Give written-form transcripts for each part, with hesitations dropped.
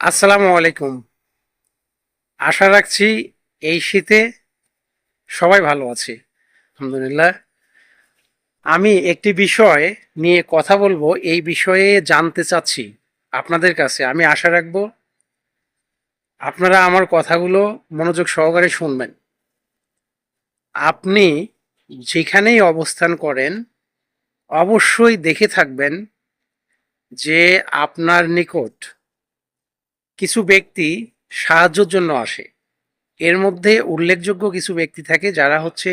আসসালামু আলাইকুম। আশা রাখছি এই শীতে সবাই ভালো আছে। আলহামদুলিল্লাহ। আমি একটি বিষয় নিয়ে কথা বলবো, এই বিষয়ে জানতে চাচ্ছি আপনাদের কাছে। আমি আশা রাখবো আপনারা আমার কথাগুলো মনোযোগ সহকারে শুনবেন। আপনি যেখানেই অবস্থান করেন অবশ্যই দেখে থাকবেন যে আপনার নিকট কিছু ব্যক্তি সাহায্যের জন্য আসে। এর মধ্যে উল্লেখযোগ্য কিছু ব্যক্তি থাকে যারা হচ্ছে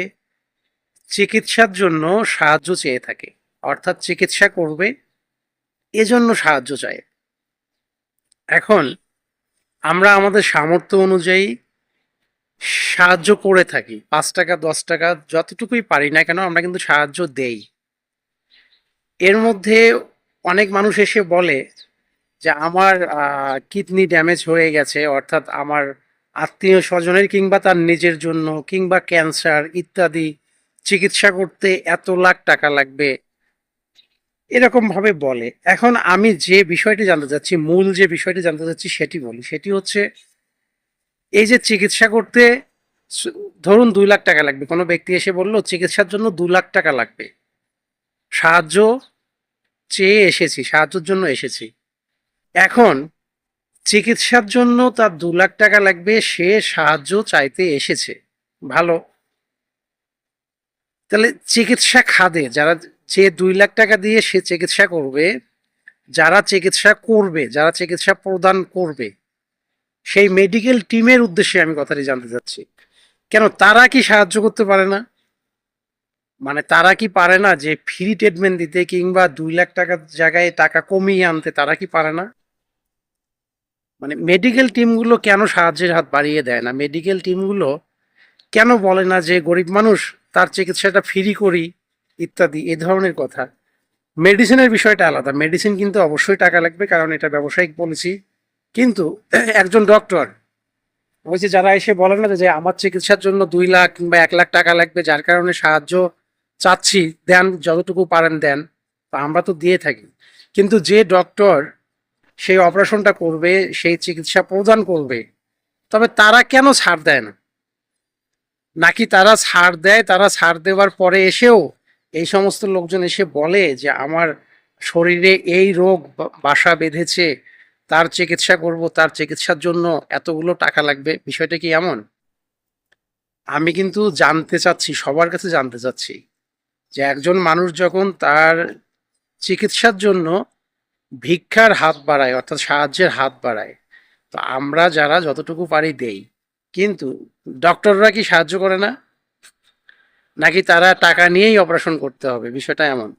চিকিৎসার জন্য সাহায্য চেয়ে থাকে, অর্থাৎ চিকিৎসা করবে এজন্য সাহায্য চায়। এখন আমরা আমাদের সামর্থ্য অনুযায়ী সাহায্য করে থাকি, 5 টাকা 10 টাকা যতটুকুই পারি না কেন আমরা কিন্তু সাহায্য দেই। এর মধ্যে অনেক মানুষ এসে বলে যে আমার কিডনি ড্যামেজ হয়ে গেছে, অর্থাৎ আমার আত্মীয় স্বজনের কিংবা তার নিজের জন্য কিংবা ক্যান্সার ইত্যাদি চিকিৎসা করতে এত লাখ টাকা লাগবে, এরকম ভাবে বলে। এখন আমি যে বিষয়টি জানতে চাচ্ছি, মূল যে বিষয়টি জানতে চাচ্ছি সেটি বলি। সেটি হচ্ছে এই যে চিকিৎসা করতে স- ধরুন 2 লাখ টাকা লাগবে, কোনো ব্যক্তি এসে বললো চিকিৎসার জন্য 2 লাখ টাকা লাগবে, সাহায্য চেয়ে এসেছি, সাহায্যের জন্য এসেছি। এখন চিকিৎসার জন্য তার 2 লাখ টাকা লাগবে, সে সাহায্য চাইতে এসেছে, ভালো। তাহলে চিকিৎসা খাদে যারা, যে 2 লাখ টাকা দিয়ে সে চিকিৎসা করবে, যারা চিকিৎসা করবে, যারা চিকিৎসা প্রদান করবে, সেই মেডিকেল টিমের উদ্দেশ্যে আমি কথাটি জানতে চাচ্ছি। কেন তারা কি সাহায্য করতে পারে না? মানে তারা কি পারে না যে ফ্রি ট্রিটমেন্ট দিতে কিংবা 2 লাখ টাকার জায়গায় টাকা কমিয়ে আনতে? তারা কি পারে না? মানে মেডিকেল টিমগুলো কেন সাহায্যের হাত বাড়িয়ে দেয় না? মেডিকেল টিমগুলো কেন বলে না যে গরিব মানুষ, তার চিকিৎসাটা ফ্রি করি ইত্যাদি এ ধরনের কথা? মেডিসিনের বিষয়টা আলাদা, মেডিসিন কিন্তু অবশ্যই টাকা লাগবে, কারণ এটা ব্যবসায়িক পলিসি। কিন্তু একজন ডক্টর, ওই যে যারা এসে বলে না যে আমার চিকিৎসার জন্য 2 লাখ কিংবা 1 লাখ টাকা লাগবে, যার কারণে সাহায্য চাচ্ছি, দেন যতটুকু পারেন দেন, তো আমরা তো দিয়ে থাকি। কিন্তু যে ডক্টর সেই অপারেশনটা করবে, সেই চিকিৎসা প্রদান করবে, তবে তারা কেন ছাড় দেয় না? নাকি তারা ছাড় দেয়, তারা ছাড় দেওয়ার পরে এসেও এই সমস্ত লোকজন এসে বলে যে আমার শরীরে এই রোগ বাসা বেঁধেছে, তার চিকিৎসা করব, তার চিকিৎসার জন্য এতগুলো টাকা লাগবে? বিষয়টা কি এমন? আমি কিন্তু জানতে চাচ্ছি, সবার কাছে জানতে চাচ্ছি যে একজন মানুষ যখন তার চিকিৎসার জন্য ভিক্ষার হাত বাড়ায়, অর্থাৎ সাহায্যের হাত বাড়ায়, তো আমরা যারা যতটুকু পারি দেই, কিন্তু ডক্টররা কি সাহায্য করে না? নাকি তারা টাকা নিয়েই অপারেশন করতে হবে? বিষয়টা এমন।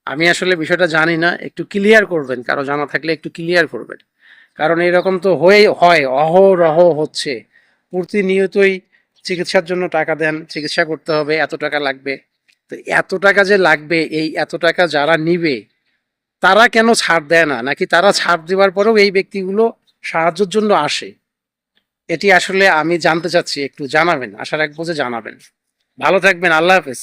আমি আসলে বিষয়টা জানি না, একটু ক্লিয়ার করবেন, কারো জানা থাকলে একটু ক্লিয়ার করবেন। কারণ এরকম তো হয়, অহরহ হচ্ছে, প্রতিনিয়তই চিকিৎসার জন্য টাকা দেন, চিকিৎসা করতে হবে, এত টাকা লাগবে। তো এত টাকা যে লাগবে, এই এত টাকা যারা নিবে তারা কেন ছাড় দেয় না? নাকি তারা ছাড় দেওয়ার পরেও এই ব্যক্তিগুলো সাহায্যের জন্য আসে? এটি আসলে আমি জানতে চাচ্ছি, একটু জানাবেন, আশা রাখবো যে জানাবেন। ভালো থাকবেন, আল্লাহ হাফেজ।